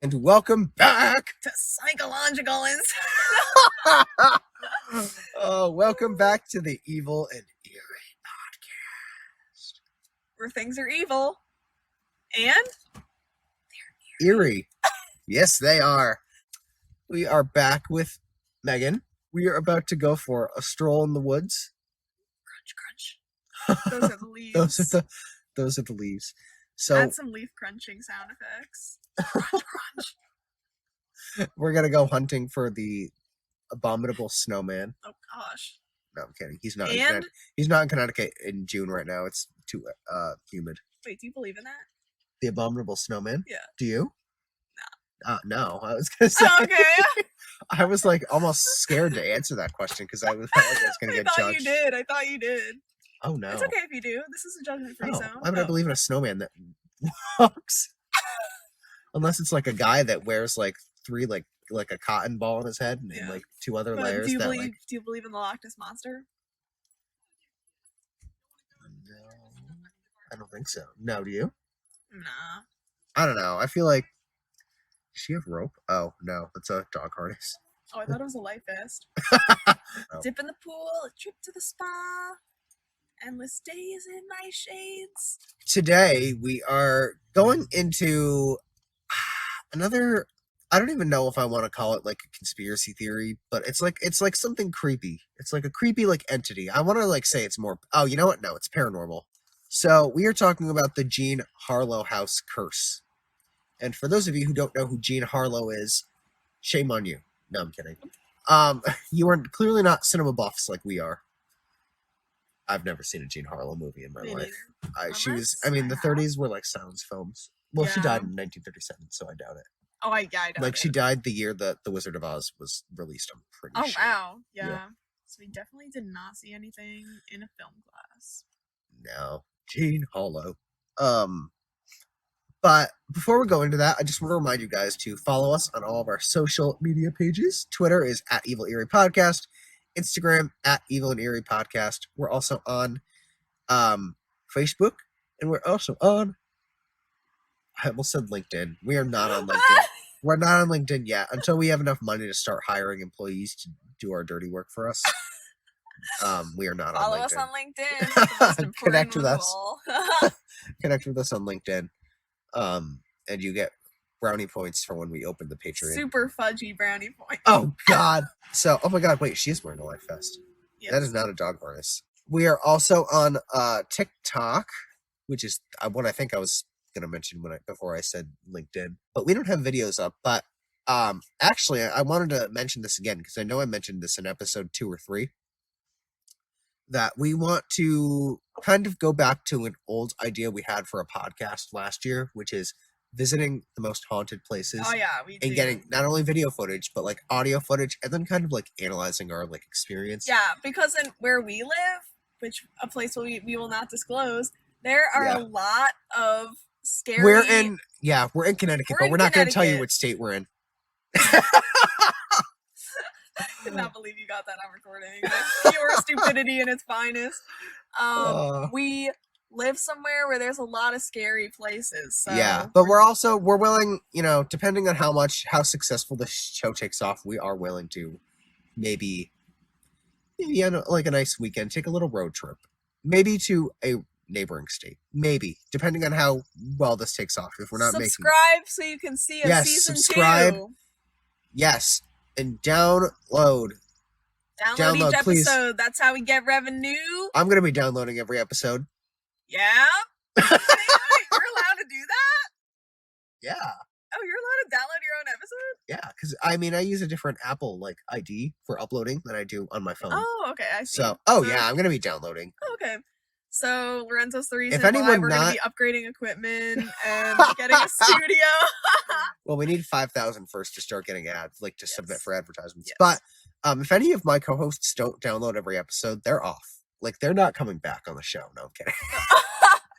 And welcome back to Psychological welcome back to the Evil and Eerie Podcast. Where things are evil and they're eerie. Yes, they are. We are back with Meghan. We are about to go for a stroll in the woods. Crunch, crunch. Those are the leaves. Those are the leaves. So add some leaf crunching sound effects. Crunch, crunch. We're gonna go hunting for the abominable snowman. Oh gosh. No, I'm kidding. He's not. He's not in Connecticut in June right now. It's too humid. Wait, do you believe in that? The abominable snowman? Yeah. Do you? No. No. I was gonna say. Oh, okay. I was like almost scared to answer that question because I was gonna get judged. I thought you did. Oh no. It's okay if you do. This is a judgment-free zone. Why would I believe in a snowman that walks? Unless it's like a guy that wears like three like a cotton ball on his head and like two other layers. Do you believe in the Loch Ness Monster? No, I don't think so. No, do you? Nah. I don't know. I feel like, does she have rope? Oh no, that's a dog harness. Oh, I thought it was a life vest. Oh. Dip in the pool, a trip to the spa, endless days in my shades. Today we are going into another, I don't even know if I want to call it like a conspiracy theory, but it's like something creepy. It's like a creepy like entity. I want to like say it's more, oh, you know what? No, it's paranormal. So we are talking about the Jean Harlow house curse. And for those of you who don't know who Jean Harlow is, shame on you. No, I'm kidding. You are clearly not cinema buffs like we are. I've never seen a Jean Harlow movie in my life. The 30s were like silence films. Well, she died in 1937, so I doubt it. Oh, I doubt it. Like, she died the year that The Wizard of Oz was released, I'm pretty sure. Oh, wow. Yeah. So we definitely did not see anything in a film class. No. Jean Harlow. But before we go into that, I just want to remind you guys to follow us on all of our social media pages. Twitter is at Evil Eerie Podcast. Instagram at Evil and Eerie Podcast. We're also on Facebook. And we're also on, I almost said LinkedIn. We are not on LinkedIn. We're not on LinkedIn yet until we have enough money to start hiring employees to do our dirty work for us. We are not Follow on LinkedIn. us on LinkedIn. The most important Connect with us. rule. Connect with us on LinkedIn. And you get brownie points for when we open the Patreon. Super fudgy brownie points. Oh God. So, oh my God, wait, she is wearing a life vest. Yes. That is not a dog harness. We are also on TikTok, which is what I think I was going to mention before I said LinkedIn. But we don't have videos up. But actually, I wanted to mention this again because I know I mentioned this in episode 2 or 3. That we want to kind of go back to an old idea we had for a podcast last year, which is visiting the most haunted places. Oh yeah, we do. And getting not only video footage, but like audio footage, and then kind of like analyzing our like experience. Yeah, because in where we live, which a place we will not disclose, there are a lot of scary... We're in Connecticut, but we're not going to tell you what state we're in. I could not believe you got that on recording. That's pure stupidity in its finest. We live somewhere where there's a lot of scary places. So yeah, but we're willing, depending on how successful the show takes off, we are willing to maybe like a nice weekend, take a little road trip, maybe to a neighboring state, maybe depending on how well this takes off. If we're not subscribe so you can see a season 2. Yes. And download each episode. Please. That's how we get revenue. I'm going to be downloading every episode. Yeah? You're allowed to do that? Yeah. Oh, you're allowed to download your own episode? Yeah, because, I use a different Apple, ID for uploading than I do on my phone. Oh, okay, I see. So, I'm going to be downloading. Okay. So, Lorenzo's the reason why we're going to be upgrading equipment and getting a studio. Well, we need 5,000 first to start getting ads, submit for advertisements. Yes. But if any of my co-hosts don't download every episode, they're off. They're not coming back on the show. No, I'm kidding.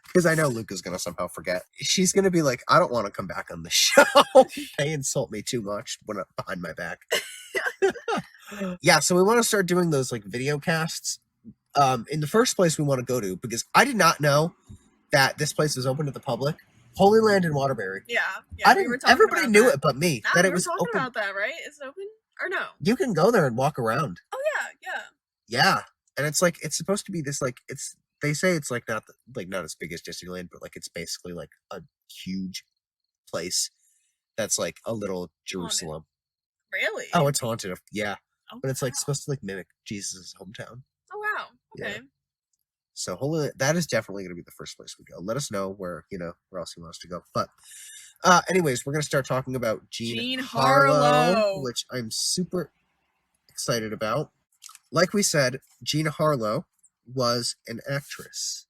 Because I know Luca's going to somehow forget. She's going to be like, I don't want to come back on the show. They insult me too much behind my back. Yeah, so we want to start doing those video casts. In the first place we want to go to, because I did not know that this place was open to the public Holy Land in Waterbury. Yeah. I didn't. Everybody knew it, but me. Nah, that we it was were talking open. about that, right? It's open or no? You can go there and walk around. Oh yeah. Yeah, and it's like it's supposed to be this like it's. They say it's like not as big as Disneyland, but like it's basically like a huge place that's like a little Jerusalem. Really? Oh, it's haunted. Yeah, but it's wow. like supposed to like mimic Jesus' hometown. Oh wow. Okay. Yeah. So that is definitely going to be the first place we go. Let us know where else you want us to go. But anyways, we're going to start talking about Jean Harlow, which I'm super excited about. Like we said, Jean Harlow was an actress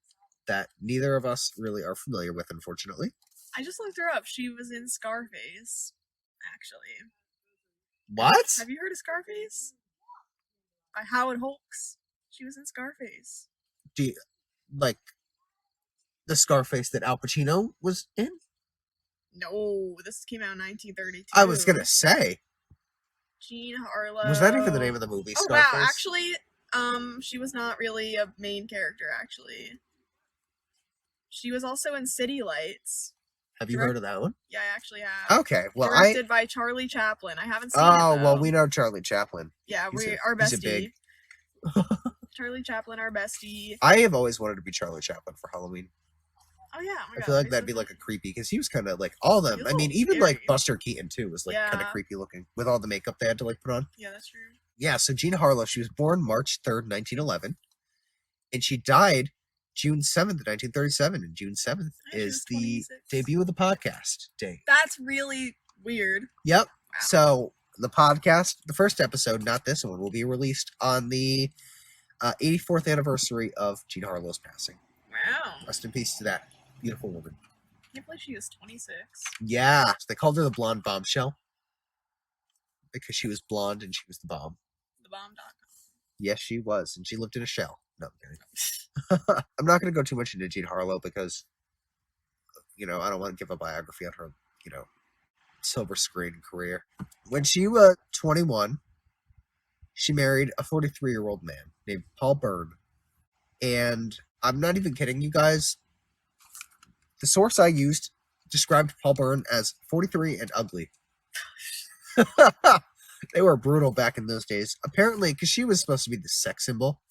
that neither of us really are familiar with, unfortunately. I just looked her up. She was in Scarface, actually. What? Have you heard of Scarface? By Howard Hawks. She was in Scarface. Do you, like the Scarface that Al Pacino was in? No, this came out in 1932. I was gonna say. Jean Harlow. Was that even the name of the movie? Oh Scarface? wow, actually, she was not really a main character. Actually, she was also in City Lights. Have you heard of that one? Yeah, I actually have. Okay, well, directed by Charlie Chaplin. I haven't seen it. Oh well, we know Charlie Chaplin. Yeah, our bestie. Charlie Chaplin, our bestie. I have always wanted to be Charlie Chaplin for Halloween. Oh yeah, I feel like that'd be like a creepy because he was kind of like all of them. I mean, even like Buster Keaton too was like kind of creepy looking with all the makeup they had to like put on. Yeah, that's true. Yeah, so Jean Harlow, she was born March 3rd, 1911, and she died June 7th, 1937. And June 7th is the debut of the podcast day. That's really weird. Yep. Wow. So the podcast, the first episode, not this one, will be released on the 84th anniversary of Jean Harlow's passing. Wow. Rest in peace to that beautiful woman. I can't believe she was 26. Yeah. So they called her the blonde bombshell because she was blonde and she was the bomb. The bomb.com. Yes, she was. And she lived in a shell. No, I'm kidding. I'm not going to go too much into Jean Harlow because, I don't want to give a biography on her, silver screen career. When she was 21, she married a 43-year-old man named Paul Byrne. And I'm not even kidding you guys. The source I used described Paul Byrne as 43 and ugly. They were brutal back in those days. Apparently, because she was supposed to be the sex symbol.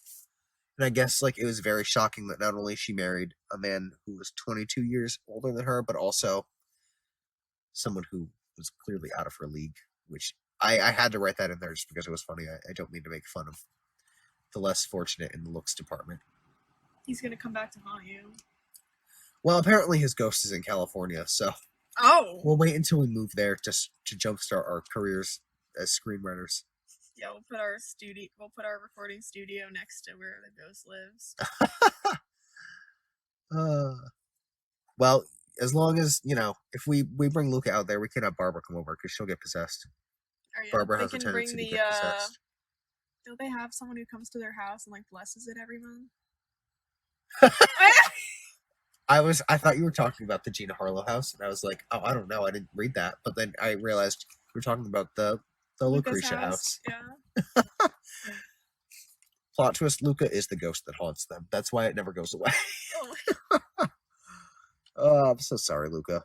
And I guess it was very shocking that not only she married a man who was 22 years older than her, but also someone who was clearly out of her league, which I had to write that in there just because it was funny. I don't mean to make fun of the less fortunate in the looks department. He's going to come back to haunt you. Well, apparently his ghost is in California, so we'll wait until we move there just to jumpstart our careers as screenwriters. Yeah, we'll put our recording studio next to where the ghost lives. Well, as long as, if we bring Luca out there, we can have Barbara come over because she'll get possessed. Barbara has a tendency to get possessed. Don't they have someone who comes to their house and blesses it every month? I thought you were talking about the Jean Harlow house, and I was like, oh, I don't know, I didn't read that. But then I realized we were talking about the Lucretia house. Yeah. Plot twist: Luca is the ghost that haunts them. That's why it never goes away. Oh, I'm so sorry, Luca.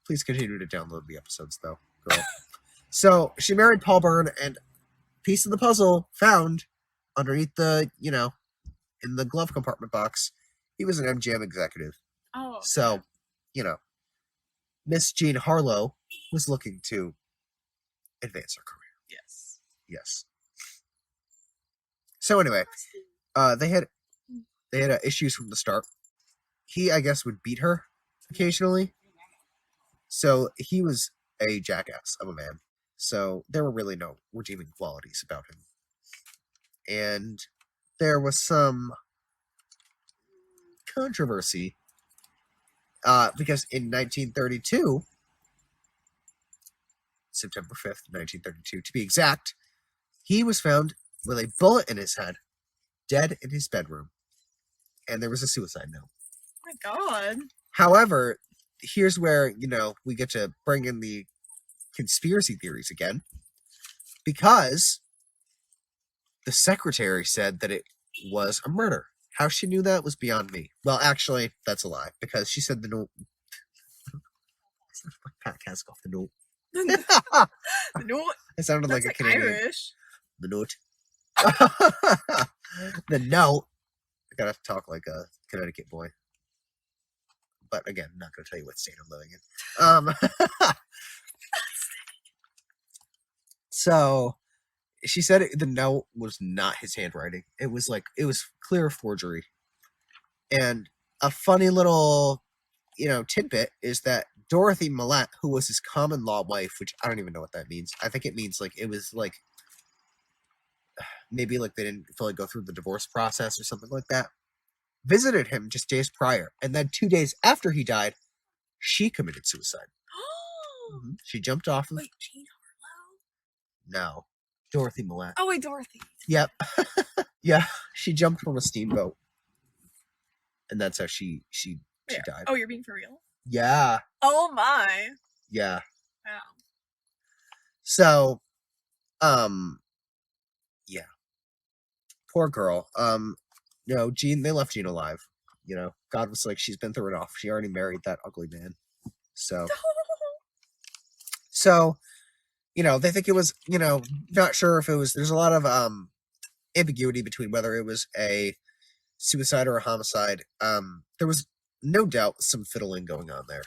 Please continue to download the episodes, though, girl. So she married Paul Byrne, and piece of the puzzle found underneath the, in the glove compartment box. He was an MGM executive. Oh. So, Miss Jean Harlow was looking to advance her career. Yes. So anyway, they had issues from the start. He, I guess, would beat her occasionally. So he was a jackass of a man. So there were really no redeeming qualities about him. And there was some controversy because in 1932, September 5th, 1932, to be exact, he was found with a bullet in his head, dead in his bedroom. And there was a suicide note. Oh my God. However, here's where, we get to bring in the conspiracy theories again. Because the secretary said that it was a murder. How she knew that was beyond me. Well, actually, that's a lie. Because she said the note Podcast off the note. The note. It sounded like a Canadian. Irish. The note. The note. I gotta talk like a Connecticut boy. But again, I'm not gonna tell you what state I'm living in. So she said the note was not his handwriting. It was clear forgery. And a funny little, tidbit is that Dorothy Millett, who was his common law wife, which I don't even know what that means. I think it means it was maybe they didn't fully go through the divorce process or something like that, visited him just days prior. And then 2 days after he died, she committed suicide. Mm-hmm. She jumped off of... Wait, Jean Harlow? No. Dorothy Millett. Oh, wait, Dorothy. Yep. Yeah. She jumped from a steamboat. And that's how she died. Oh, you're being for real? Yeah. Oh, my. Yeah. Wow. So, yeah. Poor girl. Jean, they left Jean alive. God was like, she's been through it off. She already married that ugly man. So, they think it was, not sure if it was, there's a lot of ambiguity between whether it was a suicide or a homicide. There was no doubt some fiddling going on there.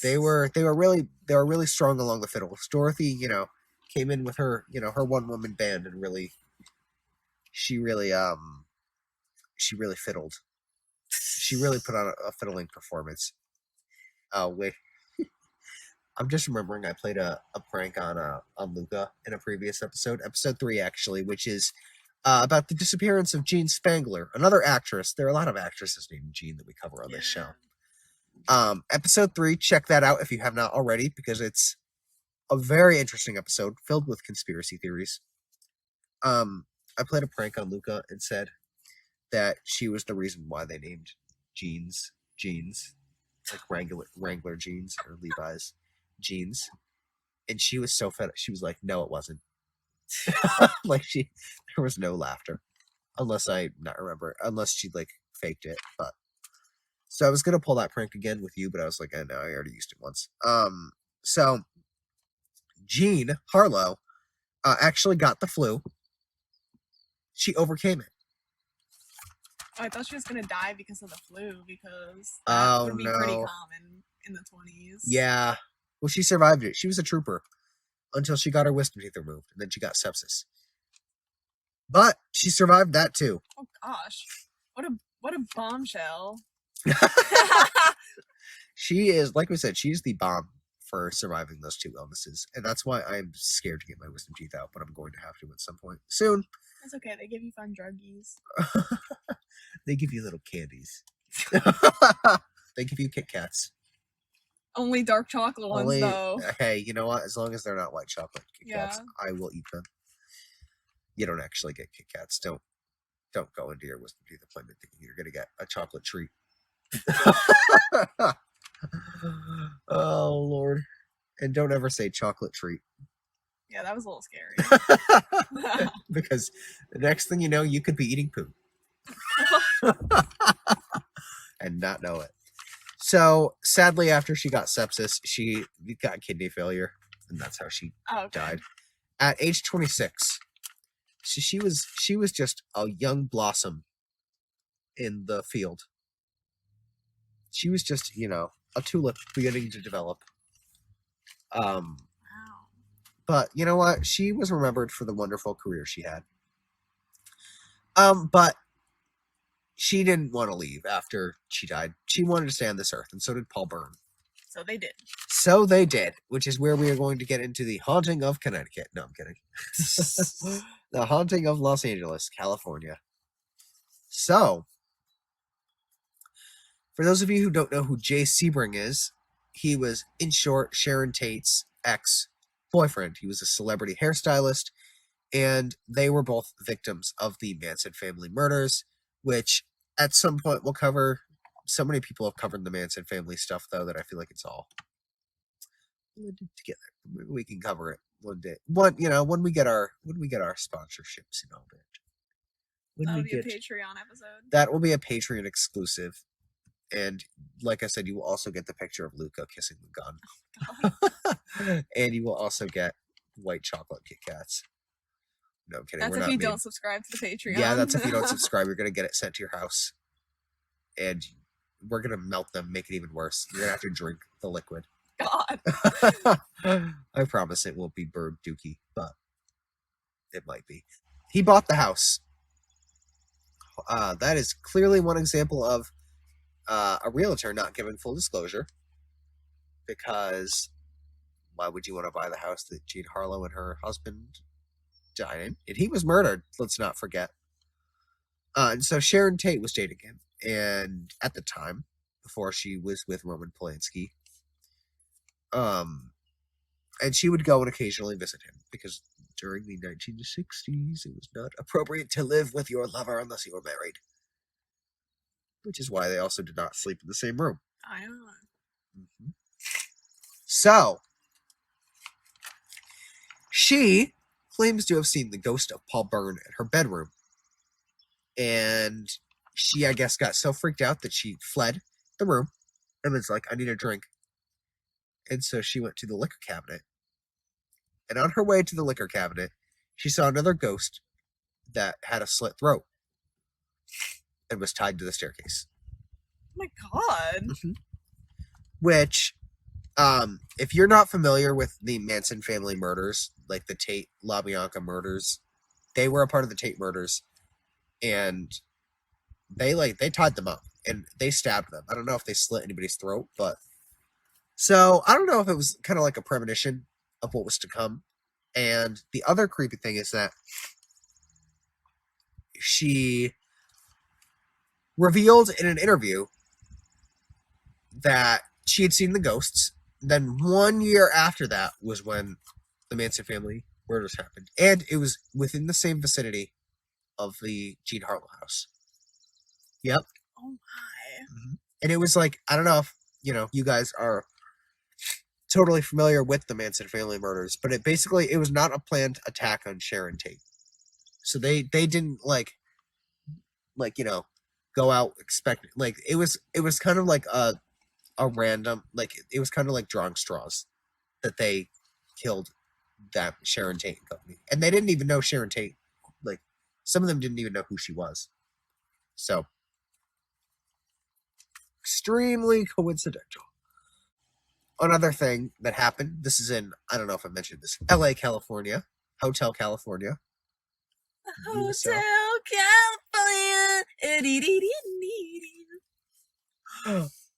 They were really strong along the fiddles. Dorothy, came in with her, her one woman band and she really fiddled. She really put on a fiddling performance. Oh wait. I'm just remembering I played a prank on Luca in a previous episode 3 actually, which is about the disappearance of Jean Spangler, another actress. There are a lot of actresses named Jean that we cover on this show. Episode 3, check that out if you have not already, because it's a very interesting episode filled with conspiracy theories. I played a prank on Luca and said that she was the reason why they named jeans, like Wrangler jeans or Levi's jeans. And she was so fed up. She was like, no, it wasn't. There was no laughter. Unless she faked it. But so I was gonna pull that prank again with you, but I was like, no, I already used it once. So Jean Harlow actually got the flu. She overcame it. Oh, I thought she was gonna die because of the flu, because that would be pretty common in the 20s. Yeah. Well, she survived it. She was a trooper until she got her wisdom teeth removed, and then she got sepsis. But she survived that too. Oh gosh, what a bombshell! She is, like we said, she's the bomb for surviving those 2 illnesses, and that's why I'm scared to get my wisdom teeth out, but I'm going to have to at some point soon. That's okay. They give you fun druggies. They give you little candies. They give you Kit Kats. Only dark chocolate ones, though. Hey, you know what? As long as they're not white chocolate Kit Kats, I will eat them. You don't actually get Kit Kats. Don't go into your wisdom teeth appointment thinking you're going to get a chocolate treat. Oh, Lord. And don't ever say chocolate treat. Yeah, that was a little scary. Because the next thing you know, you could be eating poo. And not know it. So, sadly, after she got sepsis, she got kidney failure. And that's how she died. At age 26. So she was just a young blossom in the field. She was just, a tulip beginning to develop. Wow. But you know what? She was remembered for the wonderful career she had. But she didn't want to leave after she died. She wanted to stay on this earth, and so did Paul Byrne. So they did. Which is where we are going to get into the haunting of Connecticut. No, I'm kidding. The haunting of Los Angeles, California. So, for those of you who don't know who Jay Sebring is, he was, in short, Sharon Tate's ex-boyfriend. He was a celebrity hairstylist, and they were both victims of the Manson family murders, which at some point we'll cover. So many people have covered the Manson family stuff, though, that I feel like it's all together. Maybe we can cover it one day. When we get our sponsorships and all that. That'll be a Patreon episode. That will be a Patreon exclusive. And like I said, you will also get the picture of Luca kissing the gun. Oh, and you will also get white chocolate Kit Kats. No, I'm kidding. That's if you don't subscribe to the Patreon. Yeah, that's if you don't subscribe. You're going to get it sent to your house. And we're going to melt them, make it even worse. You're going to have to drink the liquid. God. I promise it won't be bird dookie, but it might be. He bought the house. That is clearly one example of a realtor not giving full disclosure, because why would you want to buy the house that Jean Harlow and her husband died in? And he was murdered, let's not forget. And so Sharon Tate was dating him, and at the time, before she was with Roman Polanski, and she would go and occasionally visit him, because during the 1960s, it was not appropriate to live with your lover unless you were married. Which is why they also did not sleep in the same room. I know. Mm-hmm. So, she claims to have seen the ghost of Paul Byrne in her bedroom. And she, I guess, got so freaked out that she fled the room and was like, I need a drink. And so she went to the liquor cabinet. And on her way to the liquor cabinet, she saw another ghost that had a slit throat and was tied to the staircase. Oh my God. Mm-hmm. Which, if you're not familiar with the Manson family murders, like the Tate LaBianca murders, they were a part of the Tate murders, and they tied them up and they stabbed them. I don't know if they slit anybody's throat, but so I don't know if it was kind of like a premonition of what was to come. And the other creepy thing is that she revealed in an interview that she had seen the ghosts. Then 1 year after that was when the Manson family murders happened. And it was within the same vicinity of the Jean Harlow house. Yep. Oh my. Mm-hmm. And it was like, I don't know if, you guys are totally familiar with the Manson family murders, but it was not a planned attack on Sharon Tate. So they didn't go out expecting, it was kind of like a random, it was kind of like drawing straws that they killed that Sharon Tate and company. And they didn't even know Sharon Tate, some of them didn't even know who she was. So extremely coincidental. Another thing that happened, this is in, I don't know if I mentioned this, LA, California, Hotel California. Hotel California.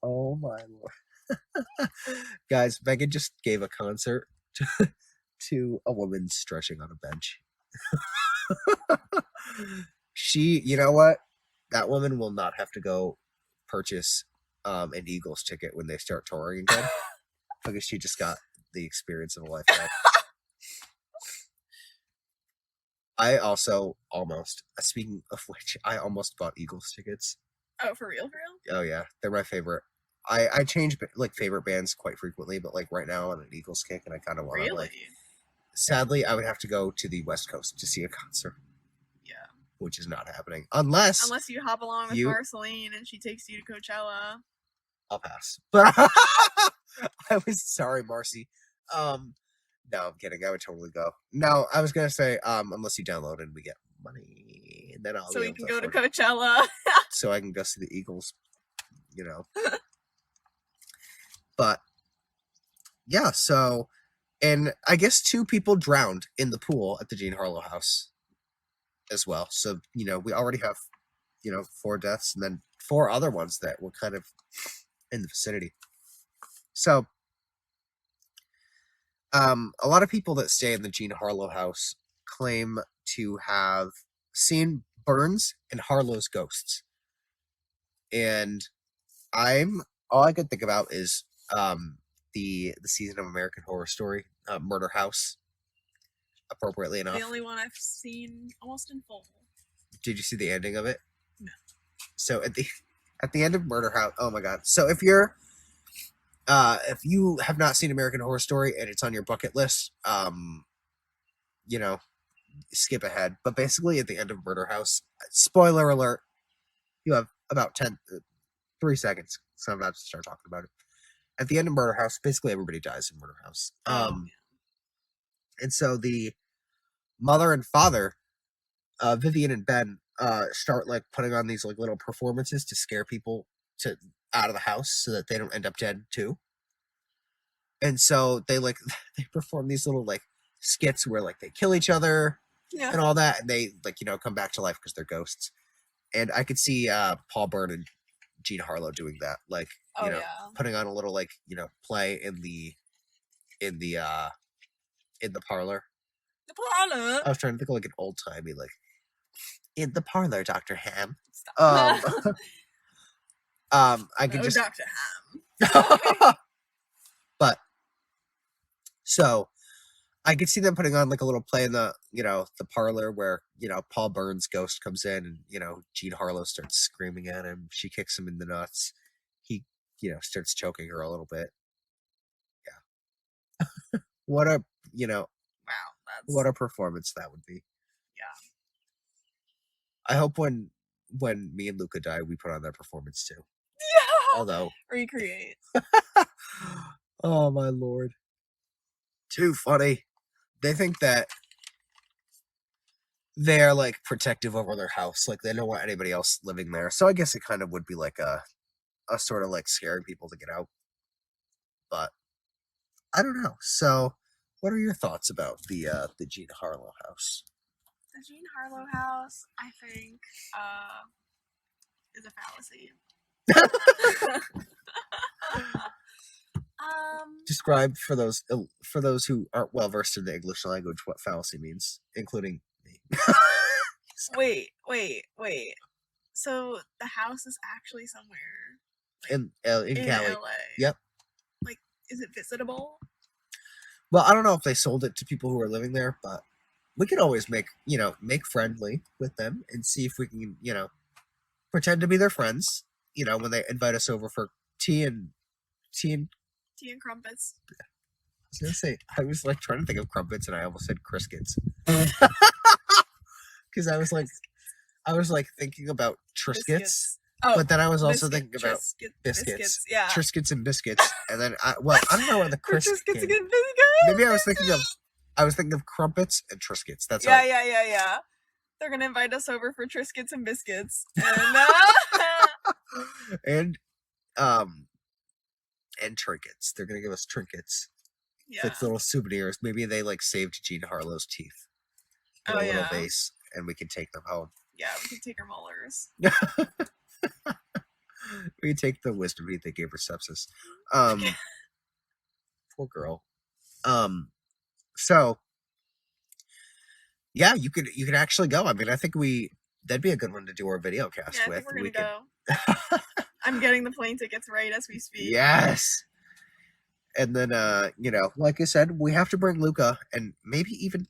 Oh my Lord. Guys, Meghan just gave a concert to a woman stretching on a bench. She, you know what? That woman will not have to go purchase an Eagles ticket when they start touring again. Because she just got the experience of a lifetime. I also almost, speaking of which, I almost bought Eagles tickets. Oh, for real? Oh yeah, they're my favorite. I change favorite bands quite frequently, but right now I'm on an Eagles kick, and I kind of want to Really? Sadly, I would have to go to the West Coast to see a concert. Yeah. Which is not happening unless you hop along with Marceline and she takes you to Coachella. I'll pass. But I was sorry, Marcy. No, I'm kidding. I would totally go. No, I was gonna say, unless you download and we get money, and then I'll. So we can go to Coachella. So I can go see the Eagles. But yeah, so, and I guess 2 people drowned in the pool at the Jean Harlow house as well. So we already have 4 deaths, and then 4 other ones that were kind of in the vicinity. So a lot of people that stay in the Jean Harlow house claim to have seen Burns and Harlow's ghosts. And all I could think about is the season of American Horror Story, Murder House, appropriately enough. The only one I've seen almost in full. Did you see the ending of it? No. So at the end of Murder House, oh my God. So if you have not seen American Horror Story and it's on your bucket list, skip ahead. But basically at the end of Murder House, spoiler alert, you have about 3 seconds. So I'm about to start talking about it. At the end of Murder House, basically everybody dies in Murder House. And so the mother and father, Vivian and Ben, start like putting on these like little performances to scare people out of the house so that they don't end up dead too. And so they perform these little like skits where like they kill each other and all that, and they like, come back to life because they're ghosts. And I could see Paul Byrne and Jean Harlow doing that, like putting on a little like play in the parlor. The parlor. I was trying to think of like an old timey like in the parlor, Dr. Ham. I could just Dr. Ham. But so I could see them putting on like a little play in the the parlor where Paul Byrne's ghost comes in and Jean Harlow starts screaming at him. She kicks him in the nuts. He starts choking her a little bit. Yeah. What a what a performance that would be. Yeah. I hope when me and Luca die, we put on that performance too. Yeah. Although recreate. Oh my lord. Too funny. They think that they're like protective over their house, like they don't want anybody else living there. So I guess it kind of would be like a sort of like scaring people to get out. But I don't know. So what are your thoughts about the Jean Harlow house? The Jean Harlow house, I think, is a fallacy. Describe for those who aren't well versed in the English language what fallacy means, including me. Wait. So the house is actually somewhere in Cali. LA. Yep. Like, is it visitable? Well, I don't know if they sold it to people who are living there, but we could always make friendly with them and see if we can, pretend to be their friends, when they invite us over for tea and crumpets. I was like trying to think of crumpets and I almost said Criscuits. Because I was like thinking about Triscuits. But then I was also thinking about biscuits. Yeah. Triscuits and biscuits. And then I don't know where the Triscuits and biscuits. Maybe I was thinking of crumpets and Triscuits. That's Yeah. They're gonna invite us over for Triscuits and biscuits. And trinkets. They're gonna give us trinkets. Yeah. Like little souvenirs. Maybe they like saved Jean Harlow's teeth in a little vase, and we can take them home. Yeah, we can take her molars. We can take the wisdom teeth they gave her sepsis. Poor girl. So yeah, you could actually go. I mean, I think that'd be a good one to do our video cast with. I think we're gonna go. I'm getting the plane tickets right as we speak. Yes. And then like I said, we have to bring Luca and maybe even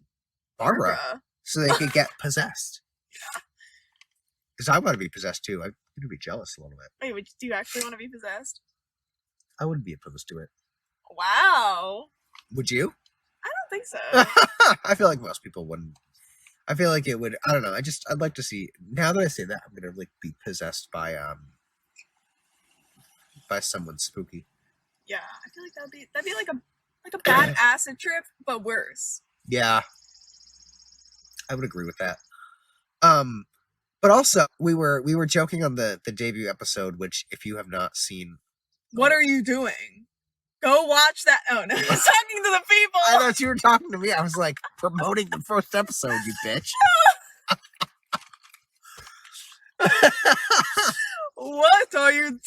Barbara. So they could get possessed. Yeah. Because I want to be possessed too. I'm going to be jealous a little bit. Wait, do you actually want to be possessed? I wouldn't be opposed to it. Wow. Would you? I don't think so. I feel like most people wouldn't. I feel like it would. I don't know. I'd like to see. Now that I say that, I'm going to like be possessed by someone spooky. Yeah, I feel like that'd be like a bad acid trip, but worse. Yeah, I would agree with that. But also we were joking on the debut episode, which if you have not seen, what are you doing? Go watch that. Oh no, I was talking to the people. I thought you were talking to me. I was like promoting the first episode, you bitch. What are you doing?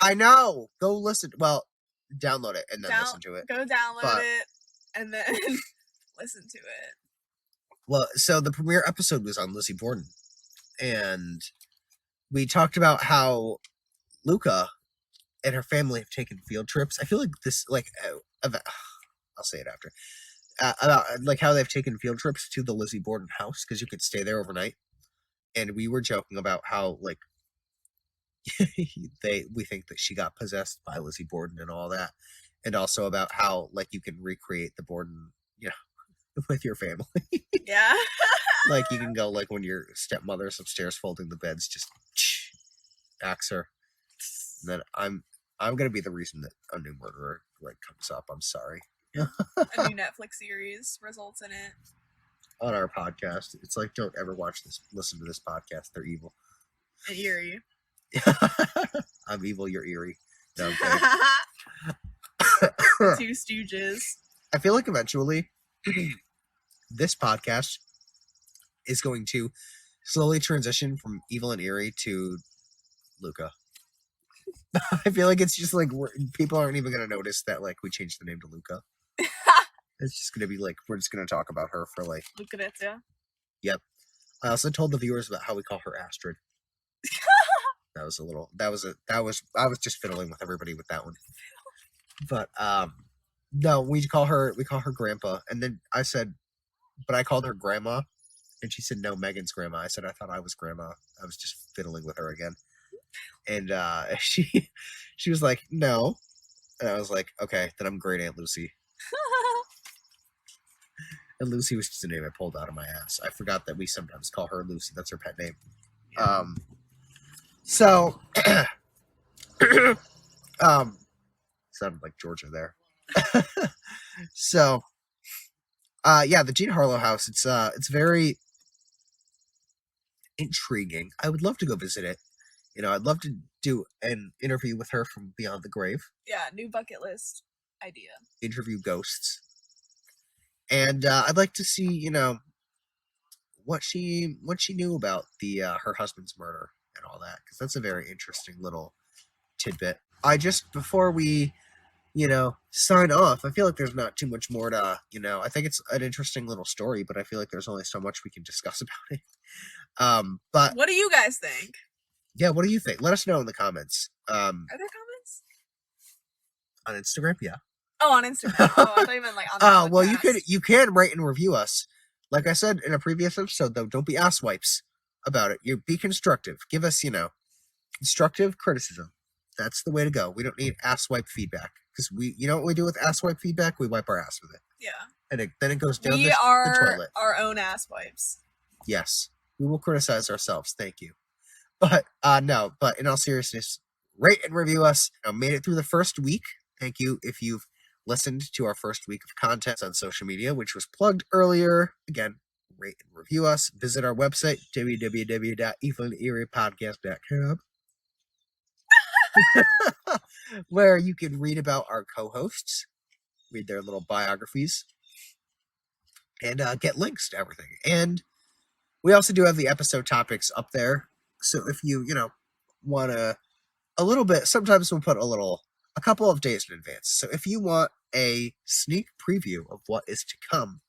I know. Go listen. Well, download it and then listen to it. Go download it and then listen to it. Well, so the premiere episode was on Lizzie Borden, and we talked about how Luca and her family have taken field trips. I feel like this, like, I'll say it after. About like how they've taken field trips to the Lizzie Borden house because you could stay there overnight, and we were joking about how like we think that she got possessed by Lizzie Borden and all that, and also about how like you can recreate the Borden, with your family. Yeah. Like you can go like when your stepmother's upstairs folding the beds, just axe her. And then I'm gonna be the reason that a new murderer comes up. I'm sorry. A new Netflix series results in it. On our podcast, it's like, don't ever listen to this podcast. They're evil. And eerie. I'm evil. You're eerie. No, Two stooges. I feel like eventually this podcast is going to slowly transition from Evil and Eerie to Luca. I feel like it's just like people aren't even going to notice that we changed the name to Luca. It's just going to be we're just going to talk about her for Lucrezia. Yep. I also told the viewers about how we call her Astrid. I was just fiddling with everybody with that one. But no, we call her Grandpa, and then I said, but I called her Grandma, and she said no, Megan's Grandma. I said I thought I was Grandma. I was just fiddling with her again, and she was like no, and I was like okay, then I'm Great Aunt Lucy. And Lucy was just a name I pulled out of my ass. I forgot that we sometimes call her Lucy. That's her pet name. Yeah. So sounded like Georgia there. So yeah, the Jean Harlow house, it's very intriguing. I would love to go visit it. I'd love to do an interview with her from Beyond the Grave. Yeah, new bucket list idea. Interview ghosts. And I'd like to see, what she knew about her husband's murder and all that, because that's a very interesting little tidbit. Before we, sign off, I feel like there's not too much more to, I think it's an interesting little story, but I feel like there's only so much we can discuss about it. But what do you guys think? Yeah, what do you think? Let us know in the comments. Are there comments? On Instagram, yeah. Oh, on Instagram. Oh, I thought you meant on the podcast. Well, you can rate and review us. Like I said in a previous episode, though, don't be asswipes about it. You be constructive. Give us, constructive criticism. That's the way to go. We don't need asswipe feedback, because what we do with asswipe feedback? We wipe our ass with it. Yeah. And then it goes down the toilet. Our own asswipes. Yes, we will criticize ourselves. Thank you. But no. But in all seriousness, rate and review us. Made it through the first week. Thank you if you've listened to our first week of content on social media, which was plugged earlier. Again, rate and review us. Visit our website, www.evilandeeriepodcast.com, where you can read about our co-hosts, read their little biographies, and get links to everything. And we also do have the episode topics up there. So if you, want a little bit, sometimes we'll put a couple of days in advance. So if you want a sneak preview of what is to come,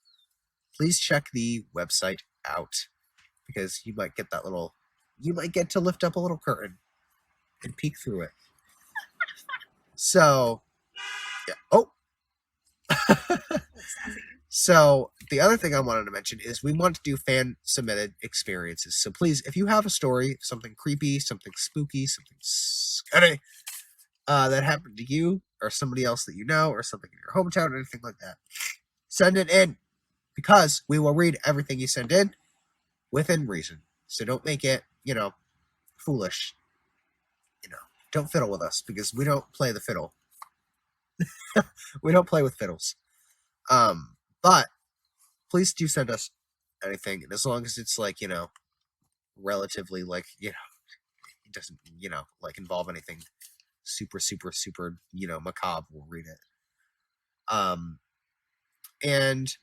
please check the website out, because you might get to lift up a little curtain and peek through it. So, yeah. Oh. So the other thing I wanted to mention is we want to do fan submitted experiences. So please, if you have a story, something creepy, something spooky, something scary, that happened to you or somebody else that you know, or something in your hometown or anything like that, send it in, because we will read everything you send in within reason. So don't make it, foolish. Don't fiddle with us, because we don't play the fiddle. We don't play with fiddles. But please do send us anything, and as long as it's relatively it doesn't involve anything super macabre, we'll read it. And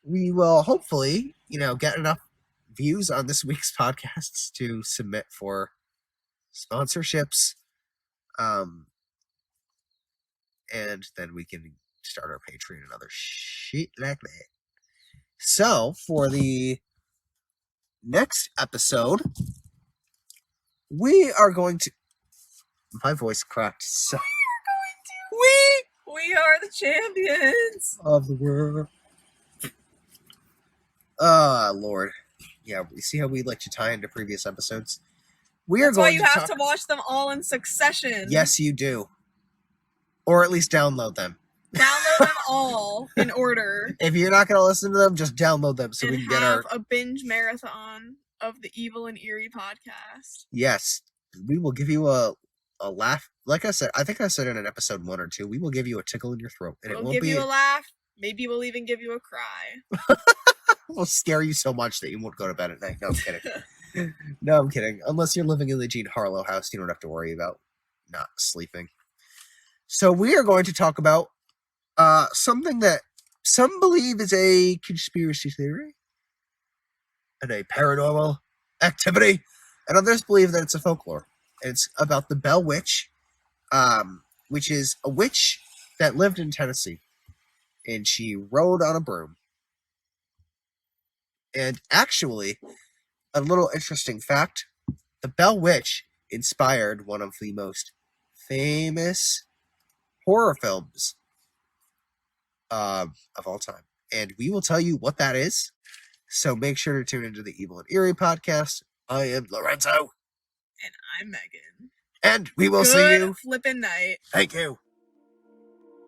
we will hopefully get enough views on this week's podcasts to submit for sponsorships, and then we can start our Patreon and other shit like that. So for the next episode, we are going to, my voice cracked, so we are the champions of the world. Oh, Lord. Yeah, you see how we like to tie into previous episodes? That's why you have to watch them all in succession. Yes, you do. Or at least download them. Download them all in order. If you're not going to listen to them, just download them so we can get a binge marathon of the Evil and Eerie podcast. Yes. We will give you a a laugh. Like I said, I think I said in an episode 1 or 2, we will give you a tickle in your throat. And we'll give you a laugh. Maybe we'll even give you a cry. We'll scare you so much that you won't go to bed at night. No, I'm kidding. No, I'm kidding. Unless you're living in the Jean Harlow house, you don't have to worry about not sleeping. So we are going to talk about something that some believe is a conspiracy theory and a paranormal activity, and others believe that it's a folklore. It's about the Bell Witch, which is a witch that lived in Tennessee, and she rode on a broom. And actually, a little interesting fact, the Bell Witch inspired one of the most famous horror films of all time. And we will tell you what that is. So make sure to tune into the Evil and Eerie Podcast. I am Lorenzo. And I'm Megan. And we will see you. Flippin' night. Thank you.